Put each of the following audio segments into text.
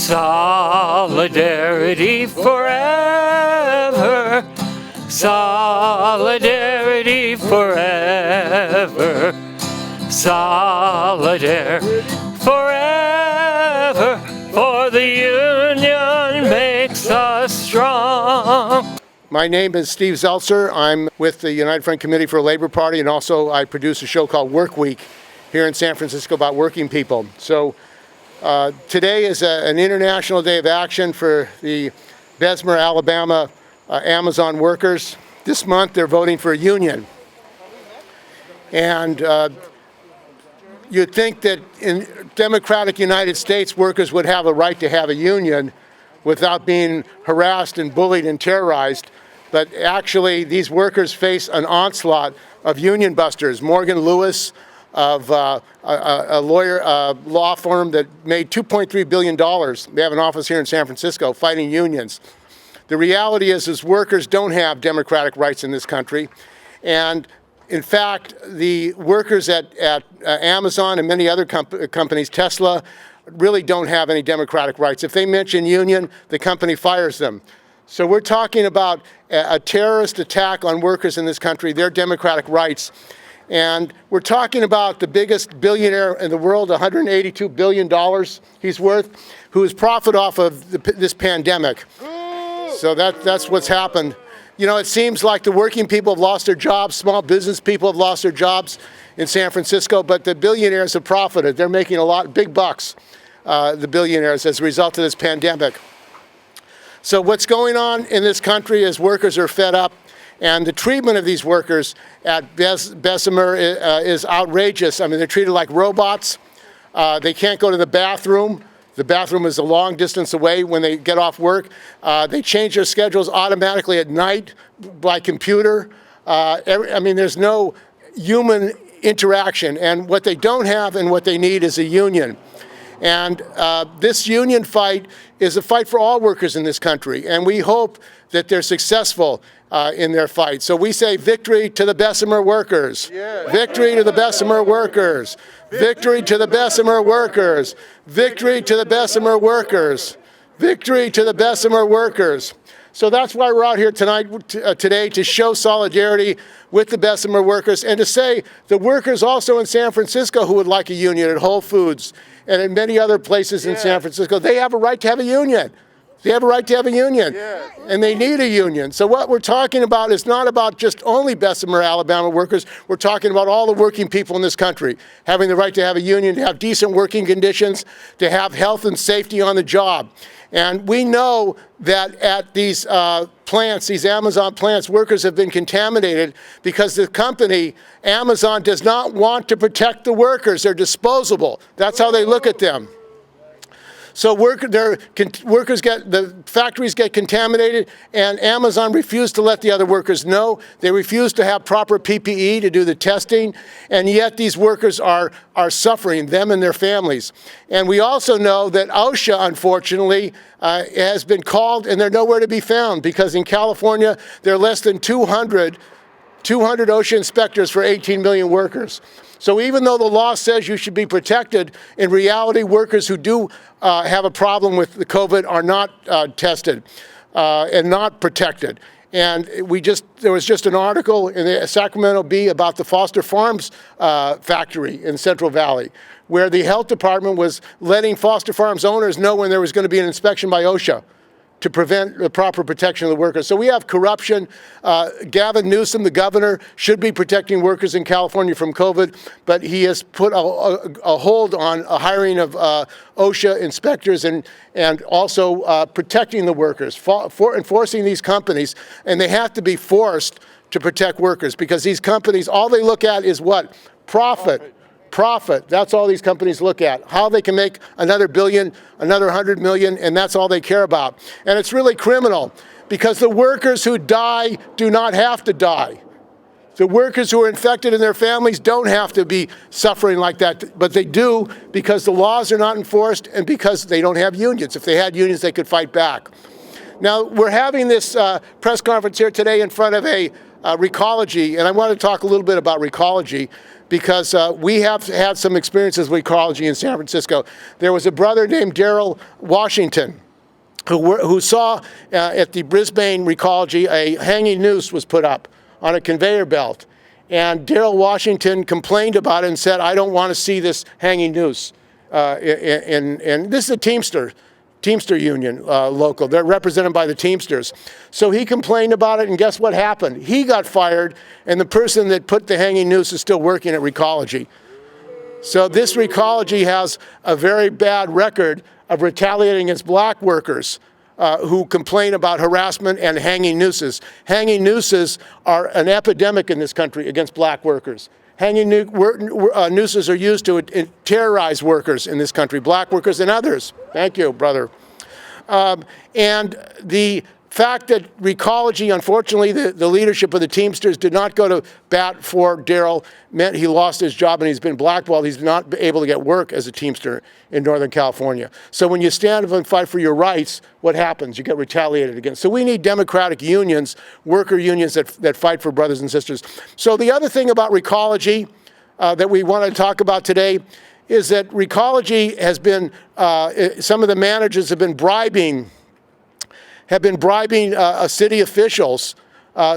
Solidarity forever. Solidarity forever. Solidarity forever. For the union makes us strong. My name is Steve Zeltzer. I'm with the United Front Committee for a Labor Party, and also I produce a show called Work Week here in San Francisco about working people. So today is an International Day of Action for the Bessemer, Alabama Amazon workers. This month they're voting for a union. And you'd think that in democratic United States, workers would have a right to have a union without being harassed and bullied and terrorized. But actually, these workers face an onslaught of union busters. Morgan Lewis, of a law firm that made $2.3 billion. They have an office here in San Francisco fighting unions. The reality is workers don't have democratic rights in this country. And in fact, the workers at Amazon and many other companies, Tesla, really don't have any democratic rights. If they mention union, the company fires them. So we're talking about a terrorist attack on workers in this country, their democratic rights. And we're talking about the biggest billionaire in the world, $182 billion he's worth, who has profited off of this pandemic. So that's what's happened. You know, it seems like the working people have lost their jobs, small business people have lost their jobs in San Francisco, but the billionaires have profited. They're making big bucks, the billionaires, as a result of this pandemic. So what's going on in this country is workers are fed up, and the treatment of these workers at Bessemer is outrageous. I mean, they're treated like robots. They can't go to the bathroom. The bathroom is a long distance away when they get off work. They change their schedules automatically at night by computer. I mean, there's no human interaction. And what they don't have and what they need is a union. And this union fight is a fight for all workers in this country. And we hope that they're successful in their fight. So we say victory to the Bessemer workers. Yes. Victory to the Bessemer workers. Victory to the Bessemer workers. Victory to the Bessemer workers. Victory to the Bessemer workers. So that's why we're out here today to show solidarity with the Bessemer workers and to say the workers also in San Francisco who would like a union at Whole Foods and in many other places in San Francisco, they have a right to have a union. They have a right to have a union, and they need a union. So what we're talking about is not about just only Bessemer, Alabama workers. We're talking about all the working people in this country having the right to have a union, to have decent working conditions, to have health and safety on the job. And we know that at these plants, these Amazon plants, workers have been contaminated because the company, Amazon, does not want to protect the workers. They're disposable. That's how they look at them. So the factories get contaminated, and Amazon refused to let the other workers know. They refused to have proper PPE to do the testing, and yet these workers are suffering, them and their families. And we also know that OSHA, unfortunately, has been called, and they're nowhere to be found, because in California, there are less than 200 OSHA inspectors for 18 million workers. So even though the law says you should be protected, in reality, workers who do have a problem with the COVID are not tested and not protected. And there was just an article in the Sacramento Bee about the Foster Farms factory in Central Valley, where the health department was letting Foster Farms owners know when there was going to be an inspection by OSHA to prevent the proper protection of the workers. So we have corruption. Gavin Newsom, the governor, should be protecting workers in California from COVID, but he has put a hold on a hiring of OSHA inspectors and also protecting the workers, for enforcing these companies, and they have to be forced to protect workers because these companies, all they look at is what? Profit. That's all these companies look at. How they can make another billion, another 100 million, and that's all they care about. And it's really criminal because the workers who die do not have to die. The workers who are infected and their families don't have to be suffering like that, but they do because the laws are not enforced and because they don't have unions. If they had unions, they could fight back. Now, we're having this press conference here today in front of a Recology, and I want to talk a little bit about Recology. because we have had some experiences with ecology in San Francisco. There was a brother named Darrell Washington who saw at the Brisbane Recology a hanging noose was put up on a conveyor belt. And Darrell Washington complained about it and said, I don't want to see this hanging noose. And this is a Teamster union local. They're represented by the Teamsters. So he complained about it, and guess what happened? He got fired, and the person that put the hanging noose is still working at Recology. So this Recology has a very bad record of retaliating against black workers who complain about harassment and hanging nooses. Hanging nooses are an epidemic in this country against black workers. Hanging nooses are used to terrorize workers in this country, black workers and others. Thank you, brother. And the fact that Recology, unfortunately, the leadership of the Teamsters did not go to bat for Darrell meant he lost his job and he's been blackballed. He's not able to get work as a Teamster in Northern California. So when you stand up and fight for your rights, what happens? You get retaliated against. So we need democratic unions, worker unions that fight for brothers and sisters. So the other thing about Recology that we want to talk about today is that Recology has been, some of the managers have been bribing city officials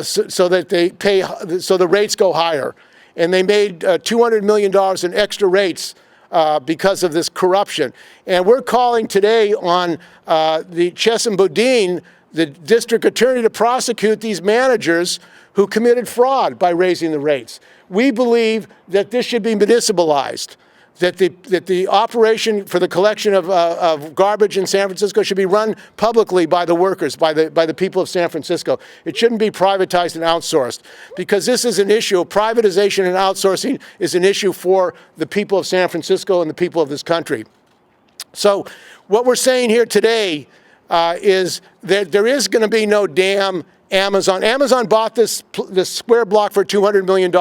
so that they pay, so the rates go higher. And they made $200 million in extra rates because of this corruption. And we're calling today on the Chesson Boudin, the district attorney, to prosecute these managers who committed fraud by raising the rates. We believe that this should be municipalized. That the operation for the collection of garbage in San Francisco should be run publicly by the workers, by the people of San Francisco. It shouldn't be privatized and outsourced, because this is an issue. Privatization and outsourcing is an issue for the people of San Francisco and the people of this country. So what we're saying here today is that there is going to be no damn Amazon. Amazon bought this square block for $200 million.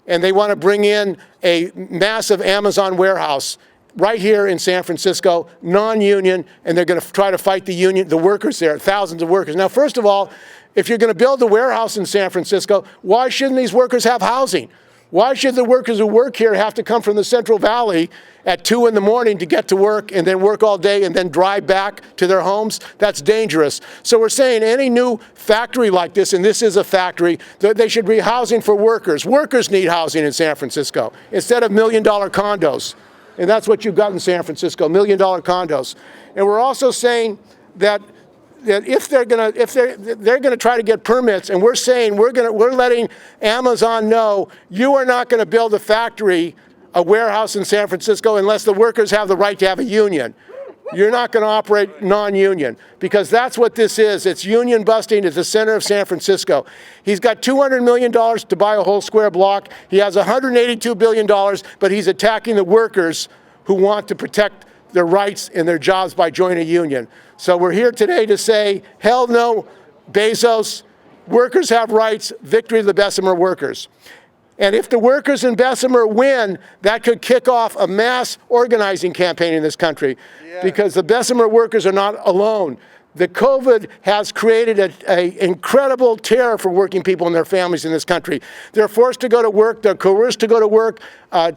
And they want to bring in a massive Amazon warehouse right here in San Francisco, non-union, and they're going to try to fight the workers there, thousands of workers. Now, first of all, if you're going to build a warehouse in San Francisco, why shouldn't these workers have housing? Why should the workers who work here have to come from the Central Valley at 2 in the morning to get to work and then work all day and then drive back to their homes? That's dangerous. So we're saying any new factory like this, and this is a factory, they should be housing for workers. Workers need housing in San Francisco instead of $1 million condos. And that's what you've got in San Francisco, $1 million condos. And we're also saying that if they're going to try to get permits, and we're saying we're letting Amazon know you are not going to build a factory, a warehouse in San Francisco unless the workers have the right to have a union. You're not going to operate non-union, because that's what this is. It's union busting at the center of San Francisco. He's got $200 million to buy a whole square block. He has $182 billion, but he's attacking the workers who want to protect their rights and their jobs by joining a union. So we're here today to say, hell no, Bezos, workers have rights, victory to the Bessemer workers. And if the workers in Bessemer win, that could kick off a mass organizing campaign in this country, because the Bessemer workers are not alone. The COVID has created an incredible terror for working people and their families in this country. They're forced to go to work. They're coerced to go to work.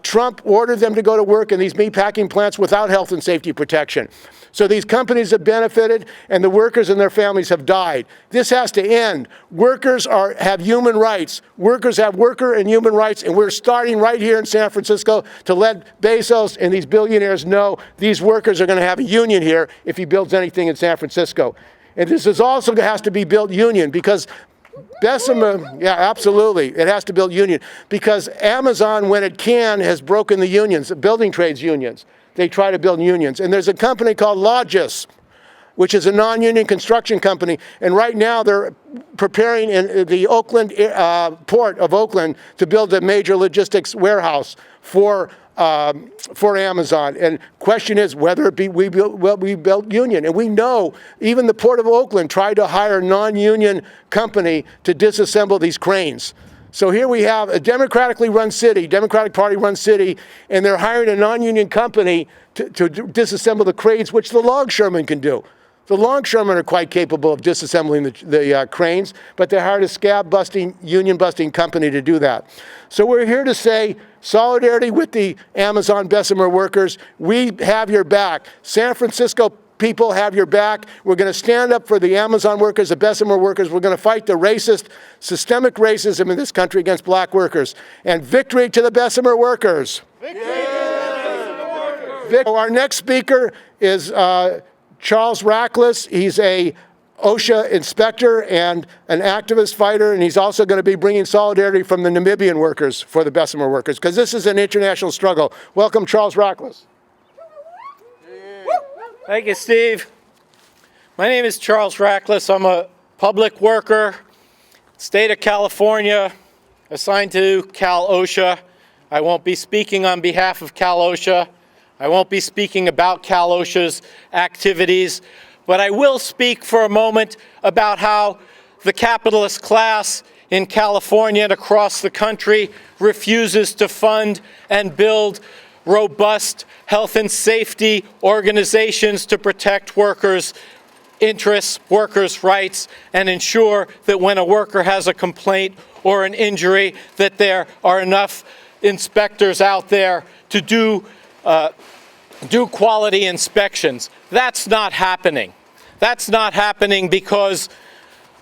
Trump ordered them to go to work in these meatpacking plants without health and safety protection. So these companies have benefited, and the workers and their families have died. This has to end. Workers have human rights. Workers have worker and human rights, and we're starting right here in San Francisco to let Bezos and these billionaires know these workers are going to have a union here if he builds anything in San Francisco. And this is also has to be built union, because Bessemer, yeah, absolutely, it has to build union, because Amazon, when it can, has broken the unions, the building trades unions. They try to build unions. And there's a company called Logis, which is a non-union construction company. And right now they're preparing in the Oakland port of Oakland to build a major logistics warehouse for Amazon. And question is whether we built union. And we know even the port of Oakland tried to hire a non-union company to disassemble these cranes. So here we have a democratically run city, Democratic Party run city, and they're hiring a non-union company to disassemble the cranes, which the longshoremen can do. The longshoremen are quite capable of disassembling the cranes, but they hired a scab-busting, union-busting company to do that. So we're here to say solidarity with the Amazon Bessemer workers. We have your back. San Francisco people have your back. We're going to stand up for the Amazon workers, the Bessemer workers. We're going to fight the racist, systemic racism in this country against black workers. And victory to the Bessemer workers. Victory to the Bessemer workers. Our next speaker is Charles Rackless. He's a OSHA inspector and an activist fighter, and he's also going to be bringing solidarity from the Namibian workers for the Bessemer workers, because this is an international struggle. Welcome, Charles Rackless. Thank you, Steve. My name is Charles Rackless. I'm a public worker, state of California, assigned to Cal OSHA. I won't be speaking on behalf of Cal OSHA. I won't be speaking about Cal OSHA's activities, but I will speak for a moment about how the capitalist class in California and across the country refuses to fund and build robust health and safety organizations to protect workers' interests, workers' rights, and ensure that when a worker has a complaint or an injury, that there are enough inspectors out there to do quality inspections. That's not happening. That's not happening because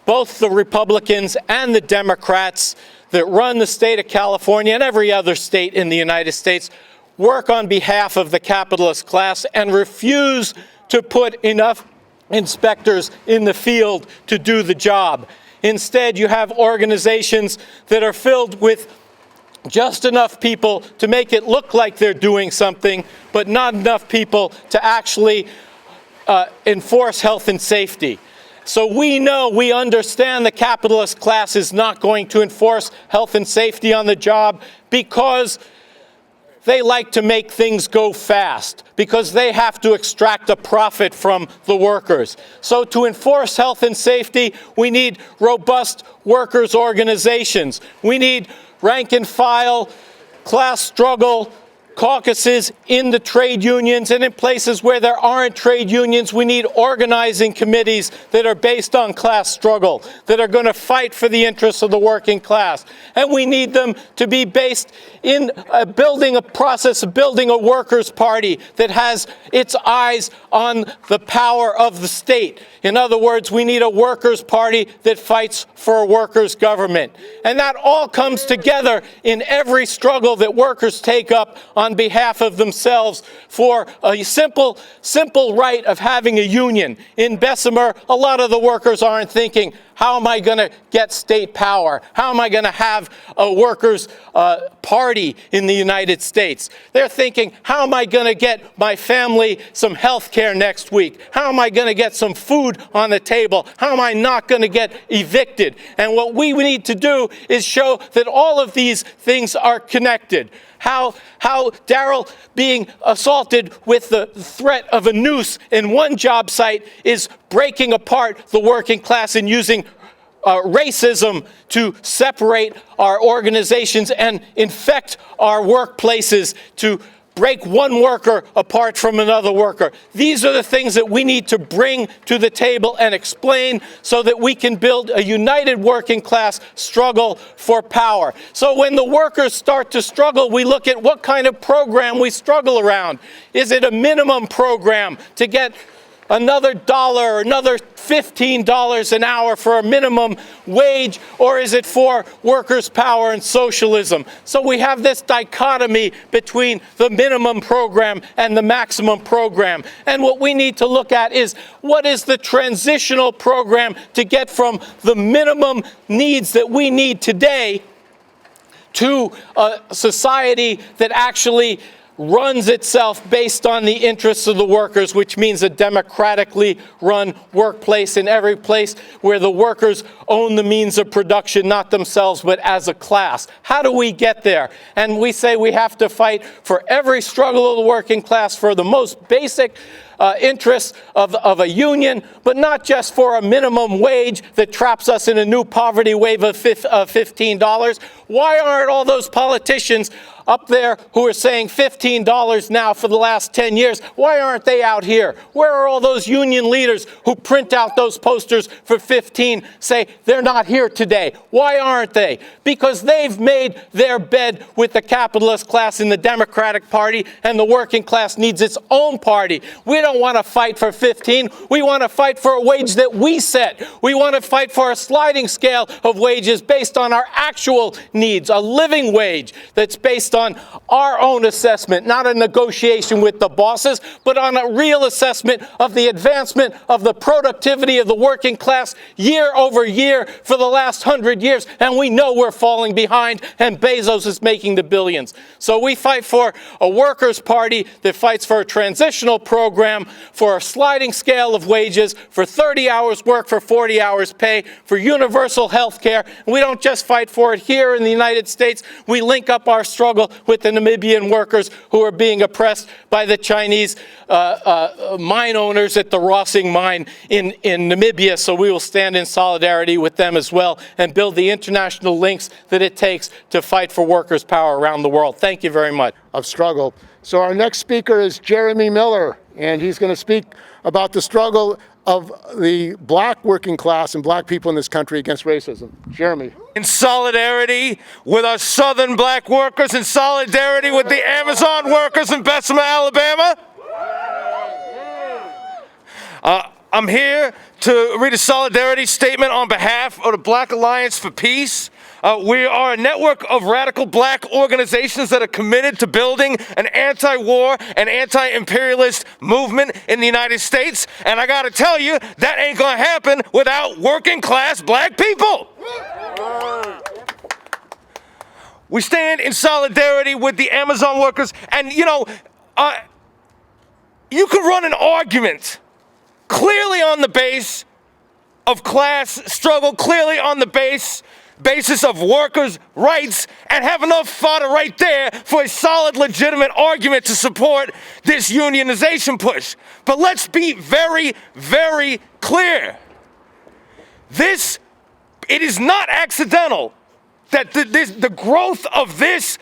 both the Republicans and the Democrats that run the state of California and every other state in the United States work on behalf of the capitalist class and refuse to put enough inspectors in the field to do the job. Instead, you have organizations that are filled with just enough people to make it look like they're doing something, but not enough people to actually enforce health and safety. So we understand the capitalist class is not going to enforce health and safety on the job because they like to make things go fast, because they have to extract a profit from the workers. So to enforce health and safety, we need robust workers' organizations. We need rank and file, class struggle caucuses in the trade unions, and in places where there aren't trade unions, we need organizing committees that are based on class struggle, that are going to fight for the interests of the working class. And we need them to be based in building a workers' party that has its eyes on the power of the state. In other words, we need a workers' party that fights for a workers' government. And that all comes together in every struggle that workers take up on behalf of themselves for a simple right of having a union. In Bessemer, a lot of the workers aren't thinking, how am I going to get state power? How am I going to have a workers' party in the United States? They're thinking, how am I going to get my family some health care next week? How am I going to get some food on the table? How am I not going to get evicted? And what we need to do is show that all of these things are connected. How Darryl being assaulted with the threat of a noose in one job site is breaking apart the working class and using racism to separate our organizations and infect our workplaces to break one worker apart from another worker. These are the things that we need to bring to the table and explain so that we can build a united working class struggle for power. So when the workers start to struggle, we look at what kind of program we struggle around. Is it a minimum program to get another dollar or another $15 an hour for a minimum wage, or is it for workers' power and socialism? So we have this dichotomy between the minimum program and the maximum program. And what we need to look at is, what is the transitional program to get from the minimum needs that we need today to a society that actually runs itself based on the interests of the workers, which means a democratically run workplace in every place where the workers own the means of production, not themselves, but as a class. How do we get there? And we say we have to fight for every struggle of the working class for the most basic interests of a union, but not just for a minimum wage that traps us in a new poverty wave of $15. Why aren't all those politicians up there who are saying $15 now for the last 10 years, why aren't they out here? Where are all those union leaders who print out those posters for 15, say they're not here today? Why aren't they? Because they've made their bed with the capitalist class in the Democratic Party, and the working class needs its own party. We don't want to fight for 15. We want to fight for a wage that we set. We want to fight for a sliding scale of wages based on our actual needs, a living wage that's based on our own assessment, not a negotiation with the bosses, but on a real assessment of the advancement of the productivity of the working class year over year for the last 100 years. And we know we're falling behind, and Bezos is making the billions. So we fight for a workers' party that fights for a transitional program, for a sliding scale of wages, for 30 hours work for 40 hours pay, for universal health care. We don't just fight for it here in the United States. We link up our struggle with the Namibian workers who are being oppressed by the Chinese mine owners at the Rossing mine in Namibia. So we will stand in solidarity with them as well and build the international links that it takes to fight for workers' power around the world. Thank you very much. Of struggle. So our next speaker is Jeremy Miller, and he's going to speak about the struggle of the black working class and black people in this country against racism. Jeremy. In solidarity with our southern black workers, in solidarity with the Amazon workers in Bessemer, Alabama. I'm here to read a solidarity statement on behalf of the Black Alliance for Peace. We are a network of radical black organizations that are committed to building an anti-war and anti-imperialist movement in the United States. And I gotta tell you, that ain't gonna happen without working class black people. We stand in solidarity with the Amazon workers. And you know, you can run an argument clearly on the base of class struggle, clearly on the basis of workers' rights, and have enough fodder right there for a solid, legitimate argument to support this unionization push. But let's be very, very clear. It is not accidental that the growth of this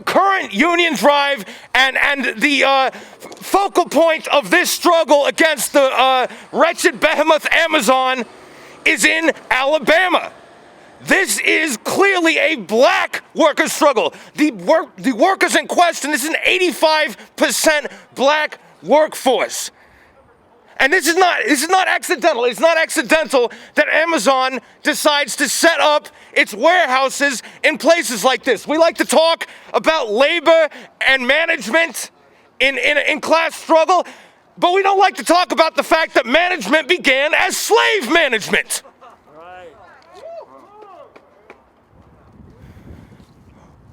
current union drive and the focal point of this struggle against the wretched behemoth Amazon is in Alabama. This is clearly a black workers' struggle. The workers in question, this is an 85% black workforce. And this is not accidental. It's not accidental that Amazon decides to set up its warehouses in places like this. We like to talk about labor and management in class struggle, but we don't like to talk about the fact that management began as slave management.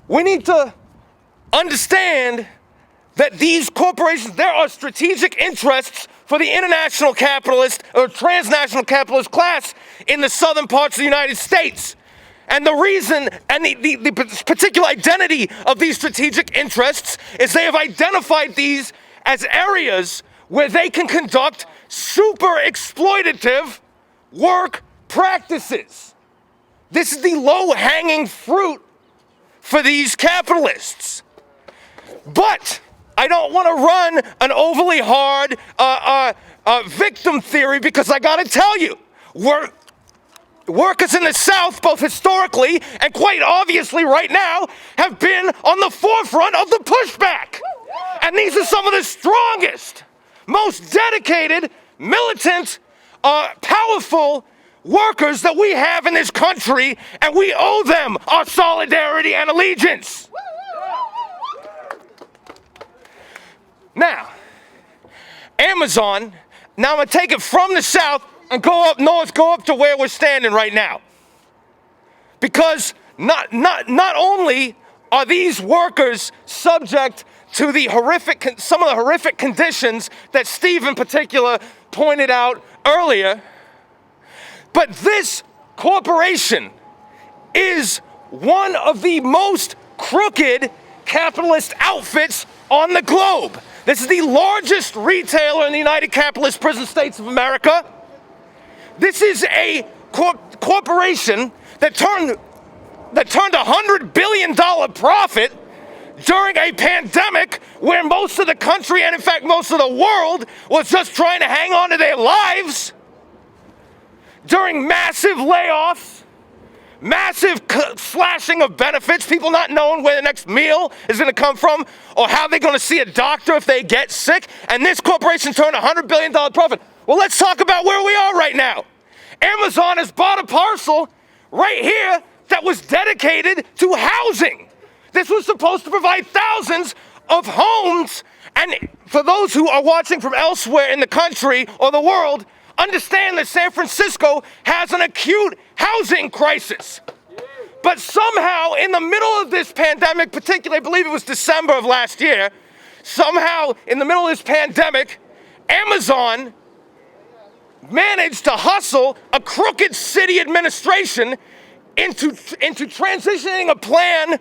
We need to understand that these corporations, there are strategic interests for the international capitalist or transnational capitalist class in the southern parts of the United States. And the reason and the particular identity of these strategic interests is they have identified these as areas where they can conduct super exploitative work practices. This is the low-hanging fruit for these capitalists. But I don't want to run an overly hard victim theory, because I got to tell you, workers in the South, both historically and quite obviously right now, have been on the forefront of the pushback. And these are some of the strongest, most dedicated, militant, powerful workers that we have in this country, and we owe them our solidarity and allegiance. Now, Amazon, now I'm going to take it from the South and go up north, go up to where we're standing right now. Because not only are these workers subject to some of the horrific conditions that Steve in particular pointed out earlier, but this corporation is one of the most crooked capitalist outfits on the globe. This is the largest retailer in the United Capitalist Prison States of America. This is a corporation that turned $100 billion profit during a pandemic where most of the country, and in fact most of the world, was just trying to hang on to their lives, during massive layoffs, massive slashing of benefits, people not knowing where the next meal is going to come from or how they're going to see a doctor if they get sick, and this corporation turned a $100 billion profit. Well, let's talk about where we are right now. Amazon has bought a parcel right here that was dedicated to housing. This was supposed to provide thousands of homes, and for those who are watching from elsewhere in the country or the world, understand that San Francisco has an acute housing crisis. But somehow, in the middle of this pandemic, particularly, I believe it was December of last year, somehow, in the middle of this pandemic, Amazon managed to hustle a crooked city administration into transitioning a plan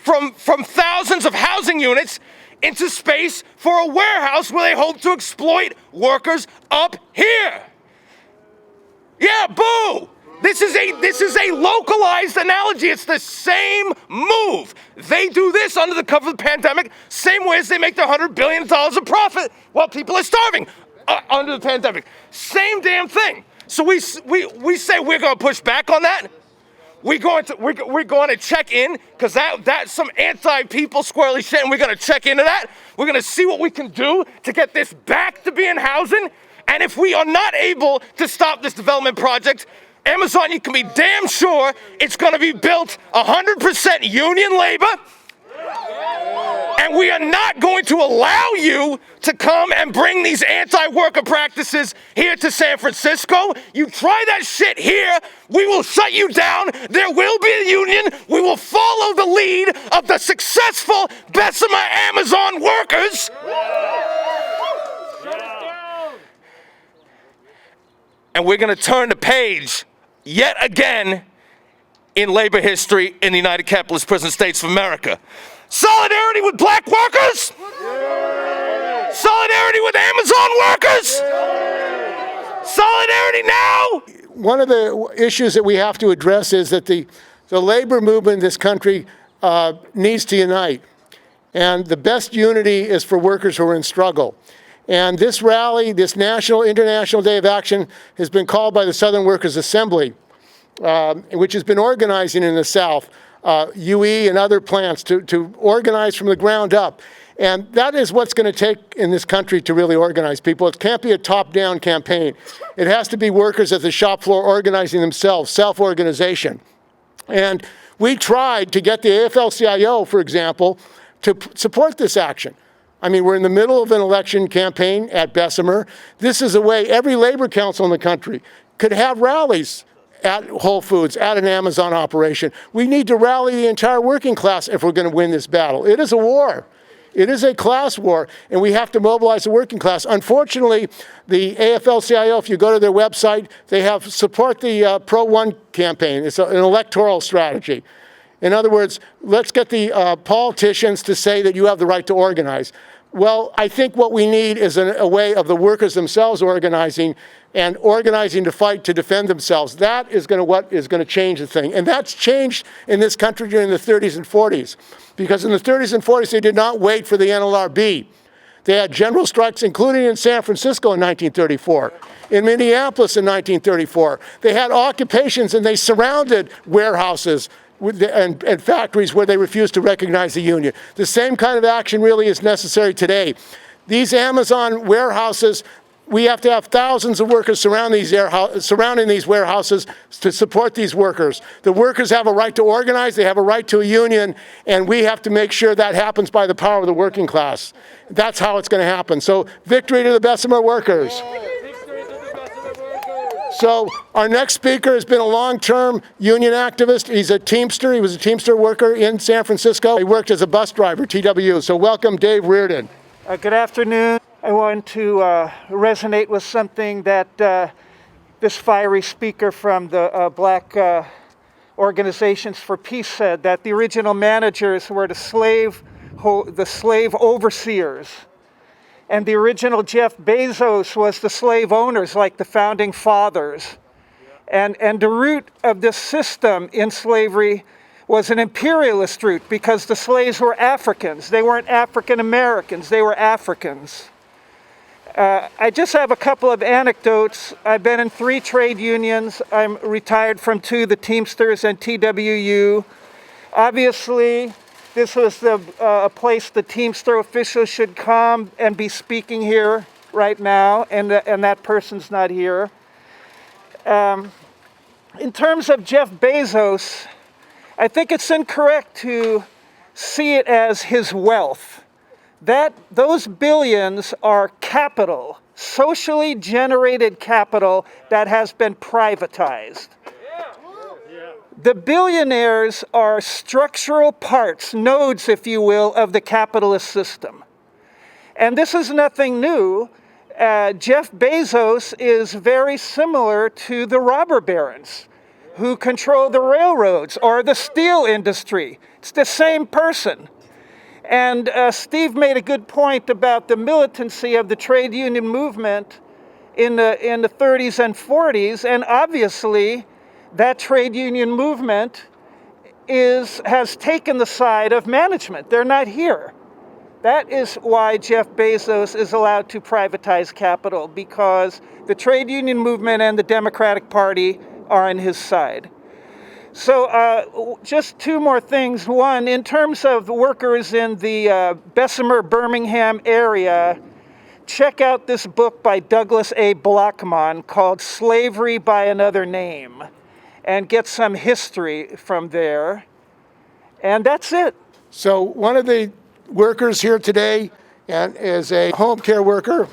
from thousands of housing units into space for a warehouse where they hope to exploit workers up here. Yeah, boo! This is a localized analogy. It's the same move. They do this under the cover of the pandemic, same way as they make their $100 billion of profit while people are starving under the pandemic. Same damn thing. So we say we're going to push back on that. We're going to check in, because that's some anti-people squirrely shit, and we're going to check into that. We're going to see what we can do to get this back to being housing. And if we are not able to stop this development project, Amazon, you can be damn sure it's going to be built 100% union labor. And we are not going to allow you to come and bring these anti-worker practices here to San Francisco. You try that shit here, we will shut you down. There will be a union. We will follow the lead of the successful Bessemer Amazon workers. And we're going to turn the page yet again in labor history in the United Capitalist Prison States of America. Solidarity with black workers? Solidarity with Amazon workers? Solidarity now? One of the issues that we have to address is that the labor movement in this country needs to unite. And the best unity is for workers who are in struggle. And this rally, this International Day of Action, has been called by the Southern Workers Assembly, which has been organizing in the South, UE and other plants to organize from the ground up. And that is what's going to take in this country to really organize people. It can't be a top-down campaign. It has to be workers at the shop floor organizing themselves, self-organization. And we tried to get the AFL-CIO, for example, to support this action. I mean, we're in the middle of an election campaign at Bessemer. This is a way every labor council in the country could have rallies at Whole Foods, at an Amazon operation. We need to rally the entire working class if we're going to win this battle. It is a war. It is a class war, and we have to mobilize the working class. Unfortunately, the AFL-CIO, if you go to their website, they have support the Pro One campaign. It's an electoral strategy. In other words, let's get the politicians to say that you have the right to organize. Well, I think what we need is a way of the workers themselves organizing and organizing to fight to defend themselves. That is what is going to change the thing. And that's changed in this country during the 30s and 40s. Because in the 30s and 40s, they did not wait for the NLRB. They had general strikes, including in San Francisco in 1934, in Minneapolis in 1934. They had occupations, and they surrounded warehouses and factories where they refused to recognize the union. The same kind of action really is necessary today. These Amazon warehouses, we have to have thousands of workers surrounding these warehouses to support these workers. The workers have a right to organize, they have a right to a union, and we have to make sure that happens by the power of the working class. That's how it's going to happen. So victory to the Bessemer workers. So our next speaker has been a long-term union activist. He's a Teamster. He was a Teamster worker in San Francisco. He worked as a bus driver, TWU. So welcome, Dave Reardon. Good afternoon. I want to resonate with something that this fiery speaker from the Black Organizations for Peace said, that the original managers were the slave overseers. And the original Jeff Bezos was the slave owners, like the founding fathers. And the root of this system in slavery was an imperialist route because the slaves were Africans. They weren't African Americans, they were Africans. I just have a couple of anecdotes. I've been in 3 trade unions. I'm retired from 2, the Teamsters and TWU. Obviously, this was a place the Teamster officials should come and be speaking here right now, and that person's not here. In terms of Jeff Bezos, I think it's incorrect to see it as his wealth. Those billions are capital, socially generated capital that has been privatized. The billionaires are structural parts, nodes, if you will, of the capitalist system. And this is nothing new. Jeff Bezos is very similar to the robber barons who control the railroads or the steel industry. It's the same person. And Steve made a good point about the militancy of the trade union movement in the 30s and 40s, and obviously that trade union movement has taken the side of management. They're not here. That is why Jeff Bezos is allowed to privatize capital, because the trade union movement and the Democratic Party are on his side. So just 2 more things. One, in terms of workers in the Bessemer, Birmingham area, check out this book by Douglas A. Blockman called Slavery by Another Name, and get some history from there. And that's it. So one of the workers here today and is a home care worker.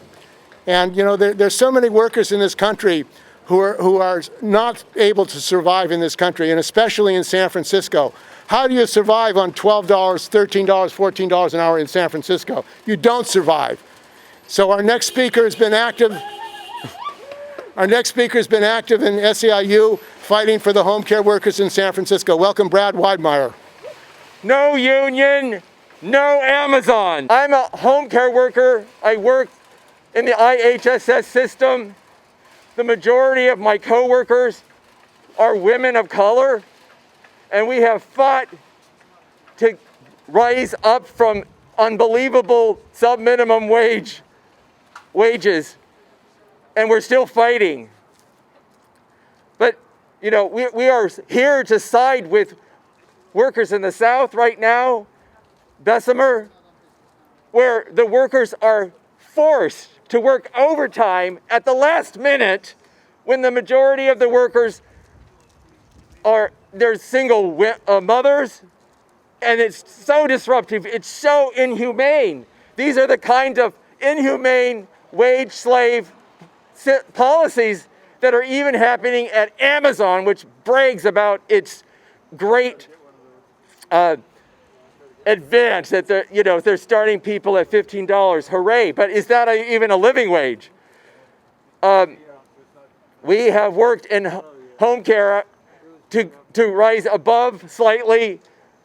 And you know, there's so many workers in this country who are not able to survive in this country, and especially in San Francisco. How do you survive on $12, $13, $14 an hour in San Francisco? You don't survive. So our next speaker has been active. Our next speaker has been active in SEIU, fighting for the home care workers in San Francisco. Welcome, Brad Weidmeier. No union, no Amazon. I'm a home care worker. I work in the IHSS system. The majority of my coworkers are women of color, and we have fought to rise up from unbelievable sub-minimum wages, and we're still fighting. But, you know, we are here to side with workers in the South right now, Bessemer, where the workers are forced to work overtime at the last minute when the majority of the workers they're single mothers, and it's so disruptive, it's so inhumane. These are the kind of inhumane wage slave policies that are even happening at Amazon, which brags about its great advance that they're starting people at $15. Hooray! But is that even a living wage? We have worked in home care to rise above slightly,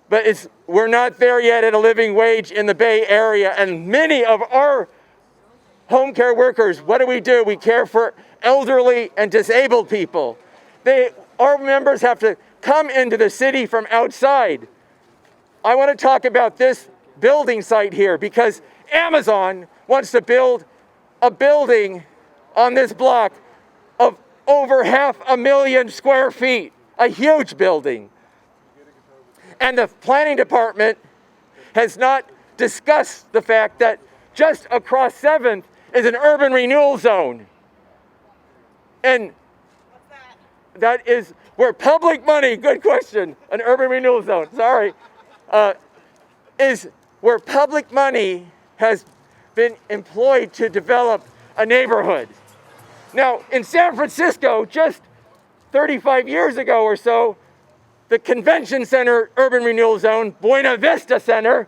but we're not there yet at a living wage in the Bay Area. And many of our home care workers, what do? We care for elderly and disabled people. Our members have to come into the city from outside. I want to talk about this building site here because Amazon wants to build a building on this block of over 500,000 square feet, a huge building. And the planning department has not discussed the fact that just across 7th is an urban renewal zone. And that is where public money, good question, an urban renewal zone, sorry, is where public money has been employed to develop a neighborhood. Now, in San Francisco, just 35 years ago or so, the Convention Center Urban Renewal Zone, Buena Vista Center,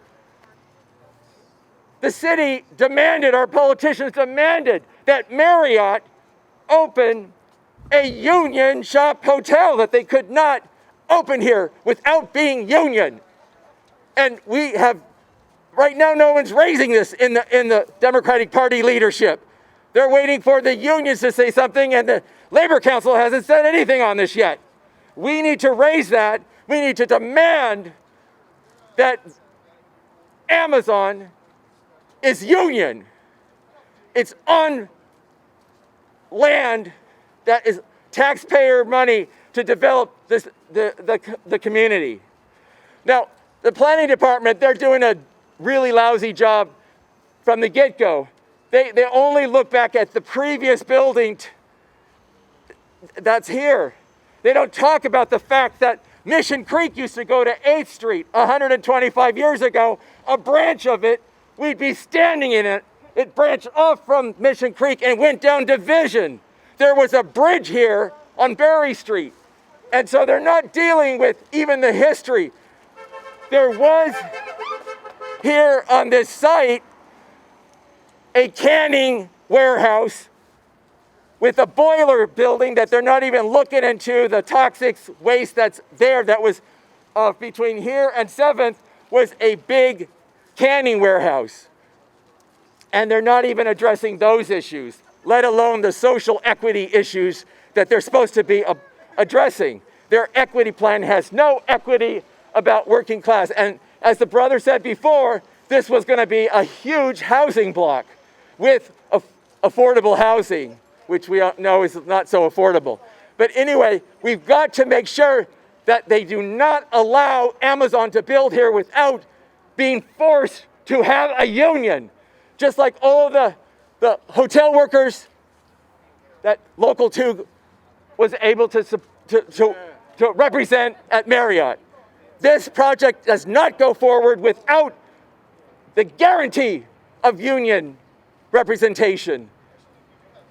the city demanded, our politicians demanded that Marriott open a union shop hotel, that they could not open here without being union. And we have, right now, no one's raising this in the Democratic Party leadership. They're waiting for the unions to say something, and the Labor Council hasn't said anything on this yet. We need to raise that We need to demand that Amazon is union. It's on land that is taxpayer money to develop the community. Now, the planning department, they're doing a really lousy job from the get-go. They only look back at the previous building that's here. They don't talk about the fact that Mission Creek used to go to 8th Street 125 years ago, a branch of it, we'd be standing in it. It branched off from Mission Creek and went down Division. There was a bridge here on Berry Street. And so they're not dealing with even the history. There was here on this site a canning warehouse with a boiler building that they're not even looking into. The toxic waste that's there that was between here and 7th was a big canning warehouse. And they're not even addressing those issues, let alone the social equity issues that they're supposed to be addressing. Their equity plan has no equity about working class. And as the brother said before, this was going to be a huge housing block with affordable housing, which we know is not so affordable. But anyway, we've got to make sure that they do not allow Amazon to build here without being forced to have a union. Just like all the hotel workers that Local 2 was able to represent at Marriott. This project does not go forward without the guarantee of union representation.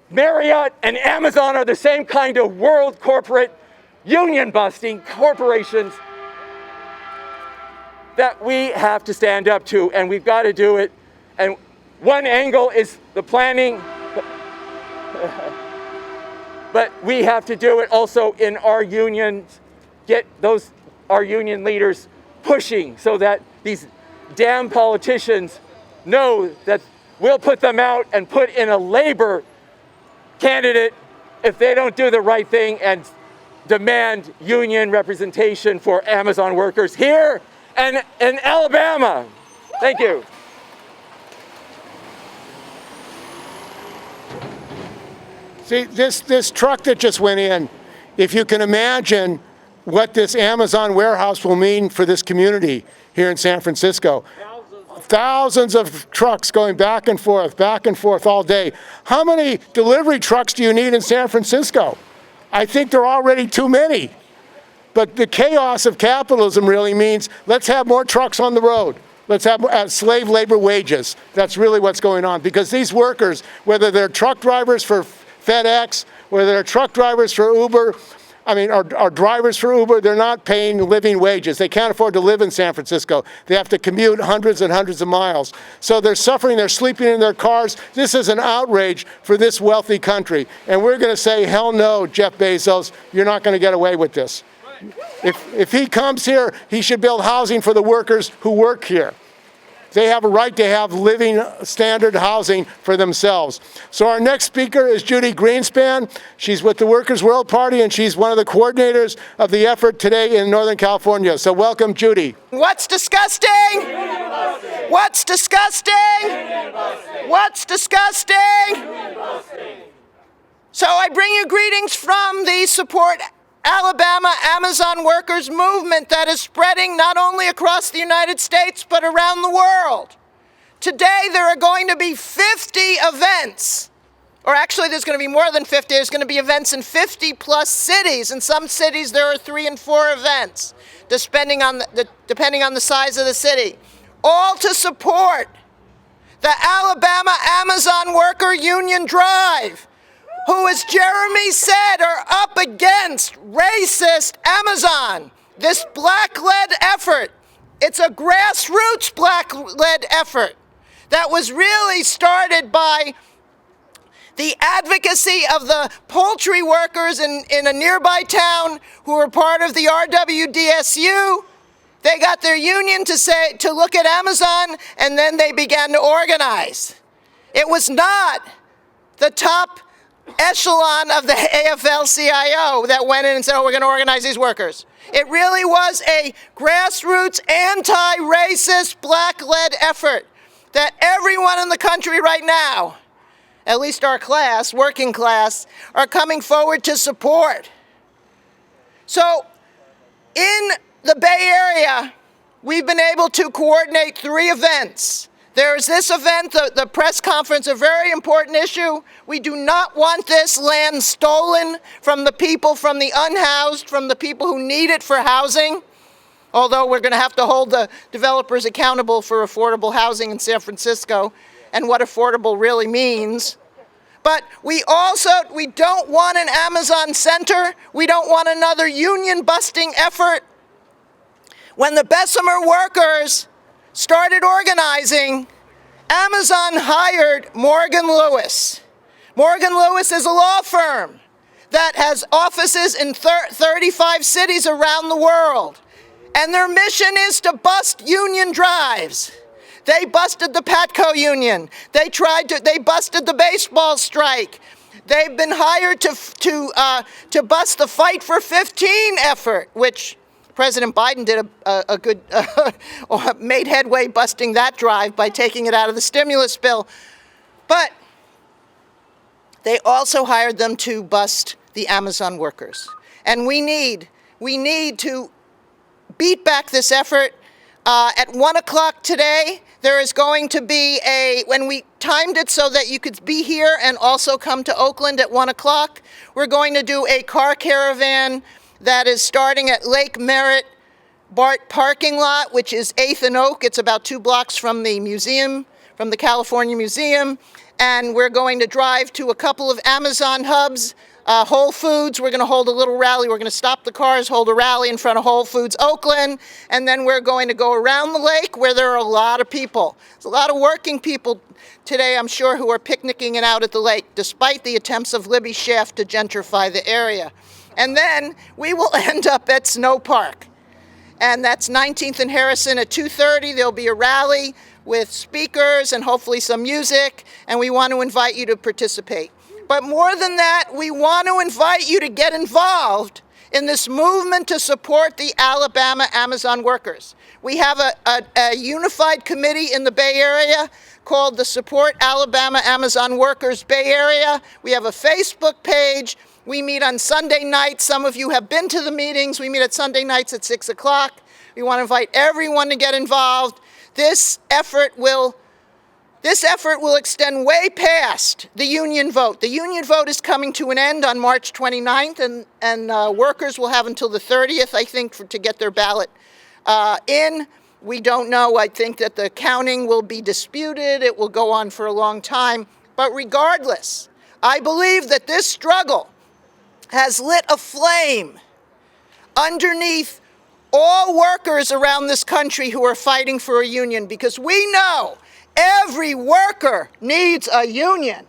Marriott and Amazon are the same kind of world corporate union busting corporations that we have to stand up to, and we've got to do it. And one angle is the planning, but we have to do it also in our unions, get our union leaders pushing so that these damn politicians know that we'll put them out and put in a labor candidate if they don't do the right thing and demand union representation for Amazon workers here and in Alabama. Thank you. See, this truck that just went in, if you can imagine what this Amazon warehouse will mean for this community here in San Francisco. Thousands of trucks going back and forth all day. How many delivery trucks do you need in San Francisco? I think there are already too many. But the chaos of capitalism really means let's have more trucks on the road. Let's have slave labor wages. That's really what's going on. Because these workers, whether they're truck drivers for FedEx, whether they're truck drivers for Uber, or drivers for Uber, they're not paying living wages. They can't afford to live in San Francisco. They have to commute hundreds and hundreds of miles. So they're suffering, they're sleeping in their cars. This is an outrage for this wealthy country. And we're going to say, hell no, Jeff Bezos, you're not going to get away with this. If he comes here, he should build housing for the workers who work here. They have a right to have living standard housing for themselves. So our next speaker is Judy Greenspan. She's with the Workers' World Party, and she's one of the coordinators of the effort today in Northern California. So welcome, Judy. What's disgusting? What's disgusting? What's disgusting? So I bring you greetings from the Support Alabama Amazon workers movement that is spreading not only across the United States, but around the world. Today, there are going to be 50 events, or actually there's going to be more than 50. There's going to be events in 50 plus cities. In some cities, there are 3 and 4 events, depending on the size of the city, all to support the Alabama Amazon Worker Union Drive, who, as Jeremy said, are up against racist Amazon. This black-led effort, it's a grassroots black-led effort that was really started by the advocacy of the poultry workers in a nearby town who were part of the RWDSU. They got their union to look at Amazon, and then they began to organize. It was not the top echelon of the AFL-CIO that went in and said, oh, we're going to organize these workers. It really was a grassroots, anti-racist, black-led effort that everyone in the country right now, at least our class, working class, are coming forward to support. So in the Bay Area, we've been able to coordinate 3 events. There's this event, the press conference, a very important issue. We do not want this land stolen from the people, from the unhoused, from the people who need it for housing. Although we're going to have to hold the developers accountable for affordable housing in San Francisco and what affordable really means. But we don't want an Amazon center. We don't want another union-busting effort. When the Bessemer workers started organizing, Amazon hired Morgan Lewis. Morgan Lewis is a law firm that has offices in 35 cities around the world. And their mission is to bust union drives. They busted the Patco union. They busted the baseball strike. They've been hired to bust the Fight for 15 effort, which President Biden did a good, made headway busting that drive by taking it out of the stimulus bill. But they also hired them to bust the Amazon workers. And we need to beat back this effort. At 1 o'clock today, there is going to be when we timed it so that you could be here and also come to Oakland at 1 o'clock, we're going to do a car caravan that is starting at Lake Merritt BART parking lot, which is 8th and Oak. It's about 2 blocks from the museum, from the California Museum. And we're going to drive to a couple of Amazon hubs, Whole Foods. We're going to hold a little rally. We're going to stop the cars, hold a rally in front of Whole Foods Oakland. And then we're going to go around the lake where there are a lot of people. There's a lot of working people today, I'm sure, who are picnicking and out at the lake, despite the attempts of Libby Schaaf to gentrify the area. And then we will end up at Snow Park. And that's 19th and Harrison at 2:30. There'll be a rally with speakers and hopefully some music. And we want to invite you to participate. But more than that, we want to invite you to get involved in this movement to support the Alabama Amazon workers. We have a unified committee in the Bay Area called the Support Alabama Amazon Workers Bay Area. We have a Facebook page. We meet on Sunday nights. Some of you have been to the meetings. We meet at Sunday nights at 6 o'clock. We want to invite everyone to get involved. This effort will extend way past the union vote. The union vote is coming to an end on March 29th, and workers will have until the 30th, I think, to get their ballot in. We don't know. I think that the counting will be disputed. It will go on for a long time. But regardless, I believe that this struggle has lit a flame underneath all workers around this country who are fighting for a union, because we know every worker needs a union.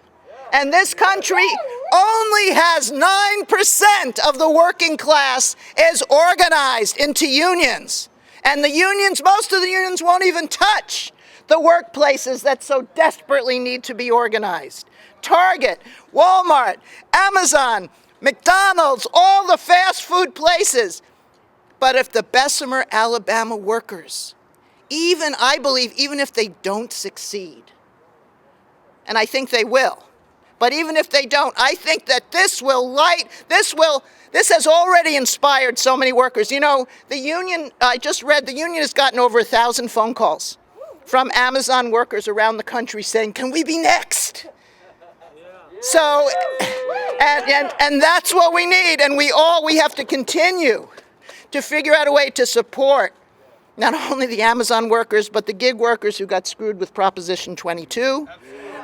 And this country only has 9% of the working class is organized into unions. And the unions, most of the unions won't even touch the workplaces that so desperately need to be organized. Target, Walmart, Amazon, McDonald's, all the fast food places. But if the Bessemer, Alabama workers, I believe, even if they don't succeed, and I think they will, but even if they don't, I think that this has already inspired so many workers. You know, the union, I just read, the union has gotten over 1,000 phone calls from Amazon workers around the country saying, can we be next? So, and that's what we need, and we have to continue to figure out a way to support not only the Amazon workers, but the gig workers who got screwed with Proposition 22,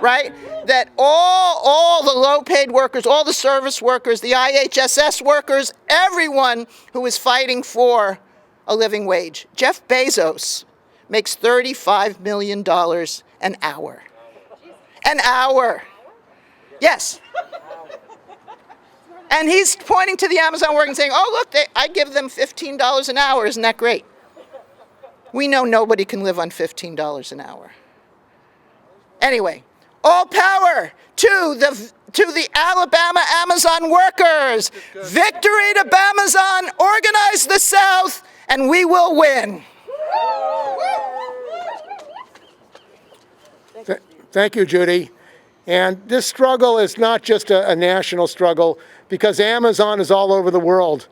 right? That all the low-paid workers, all the service workers, the IHSS workers, everyone who is fighting for a living wage. Jeff Bezos makes $35 million an hour. An hour. Yes. And he's pointing to the Amazon workers and saying, oh, look, I give them $15 an hour. Isn't that great? We know nobody can live on $15 an hour. Anyway, all power to to the Alabama Amazon workers. Victory to Amazon, organize the South, and we will win. Thank you, Judy. And this struggle is not just a national struggle, because Amazon is all over the world,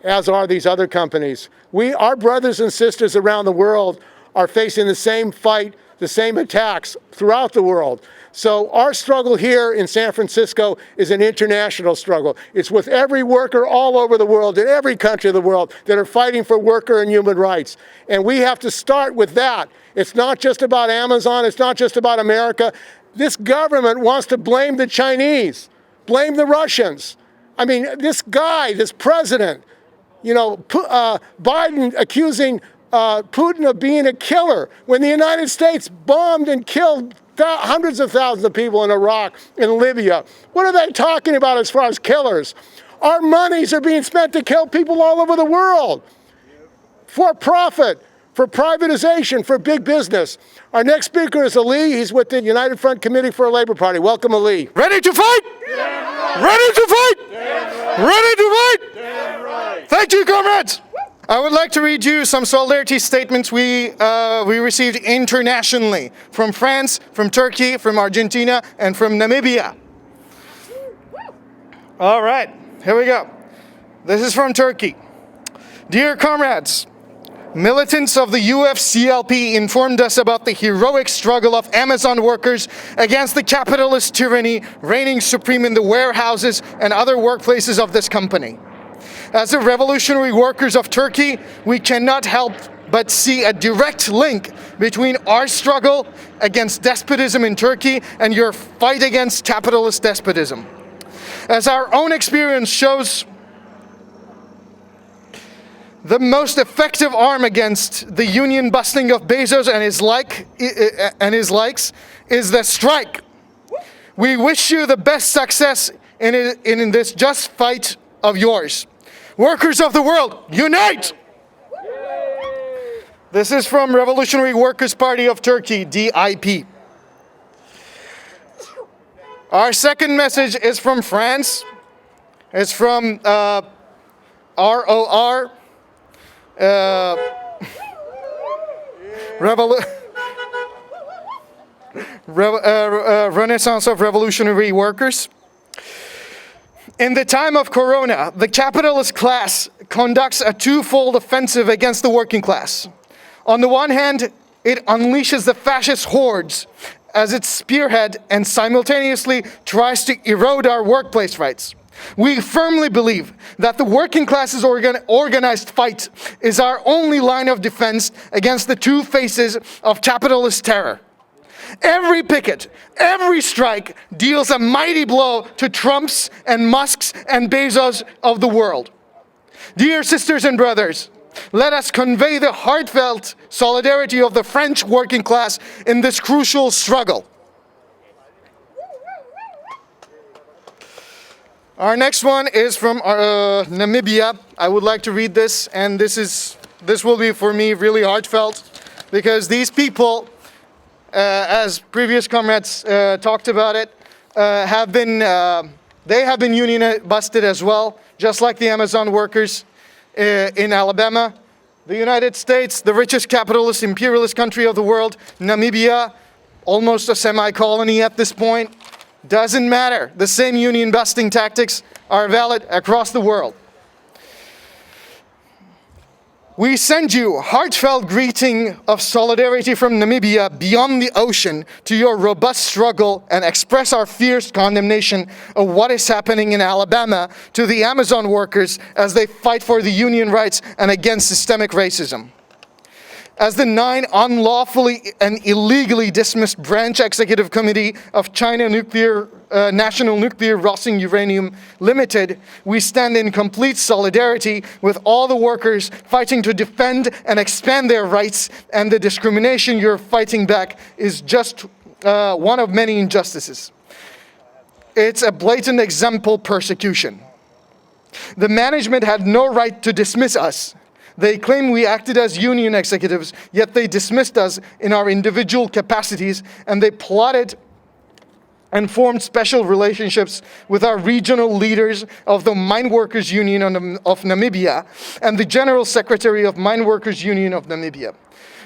as are these other companies. Our brothers and sisters around the world are facing the same fight, the same attacks throughout the world. So our struggle here in San Francisco is an international struggle. It's with every worker all over the world, in every country of the world, that are fighting for worker and human rights. And we have to start with that. It's not just about Amazon. It's not just about America. This government wants to blame the Chinese, blame the Russians. I mean, this guy, this president, Biden accusing Putin of being a killer when the United States bombed and killed hundreds of thousands of people in Iraq and Libya. What are they talking about as far as killers? Our monies are being spent to kill people all over the world for profit, for privatization, for big business. Our next speaker is Ali. He's with the United Front Committee for a Labor Party. Welcome, Ali. Ready to fight? Damn right. Ready to fight? Damn right. Ready to fight? Damn right. Thank you, comrades. I would like to read you some solidarity statements we received internationally from France, from Turkey, from Argentina, and from Namibia. All right, here we go. This is from Turkey. Dear comrades, militants of the UFCLP informed us about the heroic struggle of Amazon workers against the capitalist tyranny reigning supreme in the warehouses and other workplaces of this company. As the revolutionary workers of Turkey, we cannot help but see a direct link between our struggle against despotism in Turkey and your fight against capitalist despotism. As our own experience shows, the most effective arm against the union busting of Bezos and his likes is the strike. We wish you the best success in this just fight of yours. Workers of the world, unite! This is from Revolutionary Workers' Party of Turkey, DIP. Our second message is from France. It's from ROR, Renaissance of Revolutionary Workers. In the time of Corona, the capitalist class conducts a twofold offensive against the working class. On the one hand, it unleashes the fascist hordes as its spearhead and simultaneously tries to erode our workplace rights. We firmly believe that the working class's organized fight is our only line of defense against the two faces of capitalist terror. Every picket, every strike deals a mighty blow to Trump's and Musk's and Bezos of the world. Dear sisters and brothers, let us convey the heartfelt solidarity of the French working class in this crucial struggle. Our next one is from Namibia. I would like to read this, and this will be for me really heartfelt, because these people, as previous comrades talked about it, they have been union busted as well, just like the Amazon workers in Alabama. The United States, the richest capitalist imperialist country of the world, Namibia, almost a semi-colony at this point. Doesn't matter. The same union busting tactics are valid across the world. We send you a heartfelt greeting of solidarity from Namibia beyond the ocean to your robust struggle, and express our fierce condemnation of what is happening in Alabama to the Amazon workers as they fight for the union rights and against systemic racism. As the 9 unlawfully and illegally dismissed Branch Executive Committee of China National Nuclear Rossing Uranium Limited, we stand in complete solidarity with all the workers fighting to defend and expand their rights, and the discrimination you're fighting back is just one of many injustices. It's a blatant example persecution. The management had no right to dismiss us. They claim we acted as union executives, yet they dismissed us in our individual capacities, and they plotted and formed special relationships with our regional leaders of the Mine Workers Union of Namibia and the General Secretary of Mine Workers Union of Namibia.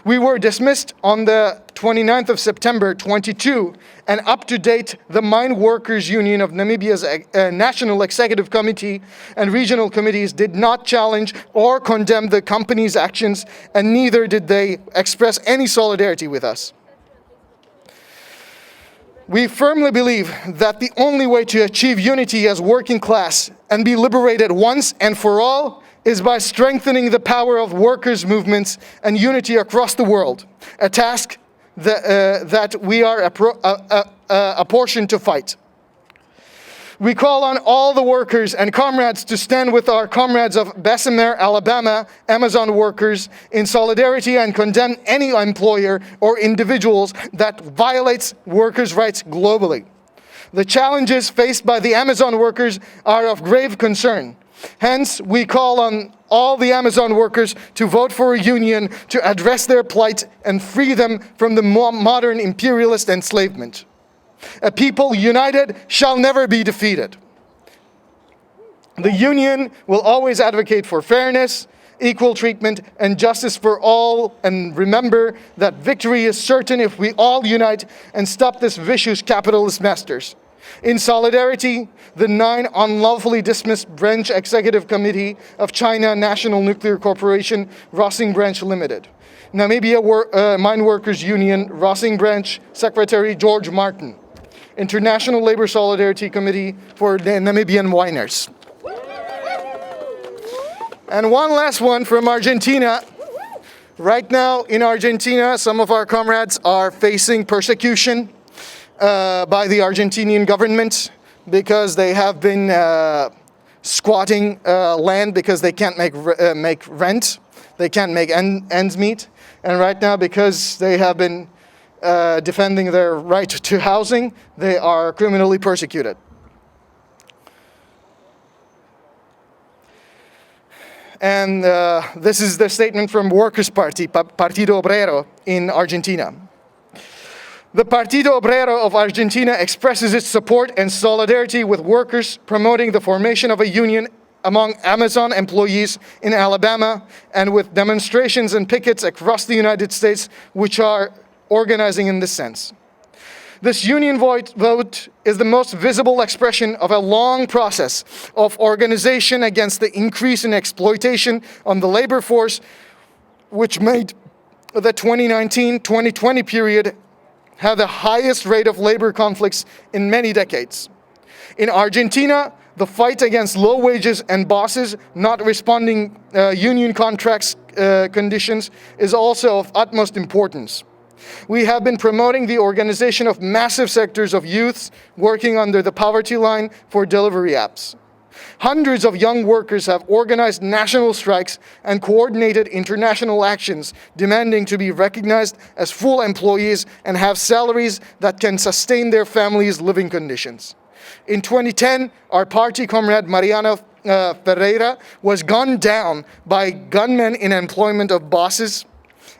We were dismissed on the 29th of September 22, and up to date, the Mine Workers Union of Namibia's National Executive Committee and regional committees did not challenge or condemn the company's actions, and neither did they express any solidarity with us. We firmly believe that the only way to achieve unity as working class and be liberated once and for all is by strengthening the power of workers' movements and unity across the world, a task that we are apportioned to fight. We call on all the workers and comrades to stand with our comrades of Bessemer, Alabama, Amazon workers in solidarity and condemn any employer or individuals that violates workers' rights globally. The challenges faced by the Amazon workers are of grave concern. Hence, we call on all the Amazon workers to vote for a union to address their plight and free them from the modern imperialist enslavement. A people united shall never be defeated. The union will always advocate for fairness, equal treatment, and justice for all, and remember that victory is certain if we all unite and stop this vicious capitalist masters. In solidarity, the 9 unlawfully dismissed Branch Executive Committee of China National Nuclear Corporation, Rossing Branch Limited. Namibia Mine Workers Union, Rossing Branch Secretary George Martin. International Labor Solidarity Committee for the Namibian miners. And one last one from Argentina. Right now in Argentina, some of our comrades are facing persecution by the Argentinian government because they have been squatting land because they can't make rent, they can't make ends meet, and right now because they have been defending their right to housing, they are criminally persecuted. And this is the statement from Workers' Party, Partido Obrero in Argentina. The Partido Obrero of Argentina expresses its support and solidarity with workers, promoting the formation of a union among Amazon employees in Alabama, and with demonstrations and pickets across the United States, which are organizing in this sense. This union vote is the most visible expression of a long process of organization against the increase in exploitation on the labor force, which made the 2019-2020 period have the highest rate of labor conflicts in many decades. In Argentina, the fight against low wages and bosses not responding union contracts conditions is also of utmost importance. We have been promoting the organization of massive sectors of youths working under the poverty line for delivery apps. Hundreds of young workers have organized national strikes and coordinated international actions demanding to be recognized as full employees and have salaries that can sustain their families' living conditions. In 2010, our party comrade Mariano Ferreira was gunned down by gunmen in employment of bosses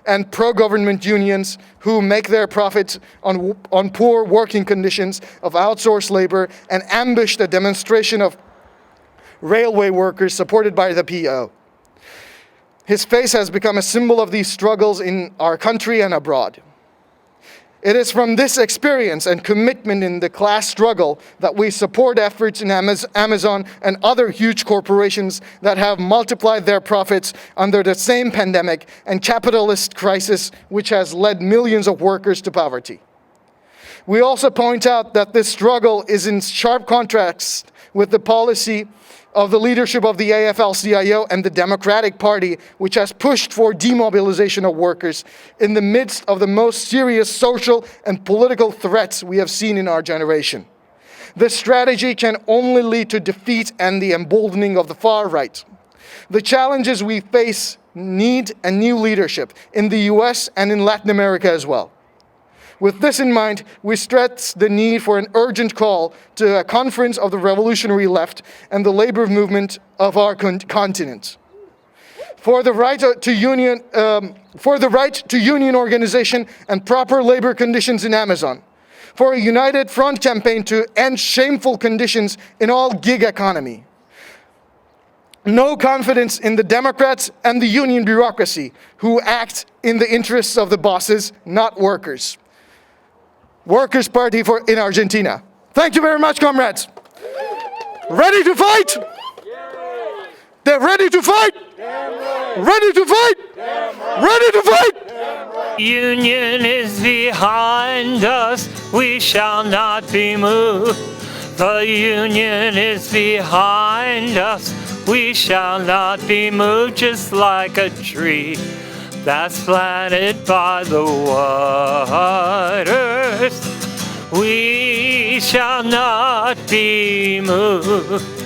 and pro-government unions who make their profits on poor working conditions of outsourced labor and ambushed a demonstration of railway workers supported by the PO. His face has become a symbol of these struggles in our country and abroad. It is from this experience and commitment in the class struggle that we support efforts in Amazon and other huge corporations that have multiplied their profits under the same pandemic and capitalist crisis which has led millions of workers to poverty. We also point out that this struggle is in sharp contrast with the policy of the leadership of the AFL-CIO and the Democratic Party, which has pushed for demobilization of workers in the midst of the most serious social and political threats we have seen in our generation. This strategy can only lead to defeat and the emboldening of the far right. The challenges we face need a new leadership in the US and in Latin America as well. With this in mind, we stress the need for an urgent call to a conference of the revolutionary left and the labor movement of our continent. For the right to union organization and proper labor conditions in Amazon. for a united front campaign to end shameful conditions in all gig economy. No confidence in the Democrats and the union bureaucracy who act in the interests of the bosses, not workers. Workers' Party in Argentina. Thank you very much, comrades. Ready to fight? They're ready to fight? Ready to fight? Ready to fight? Union is behind us, we shall not be moved. The union is behind us, we shall not be moved, just like a tree that's planted by the waters. We shall not be moved.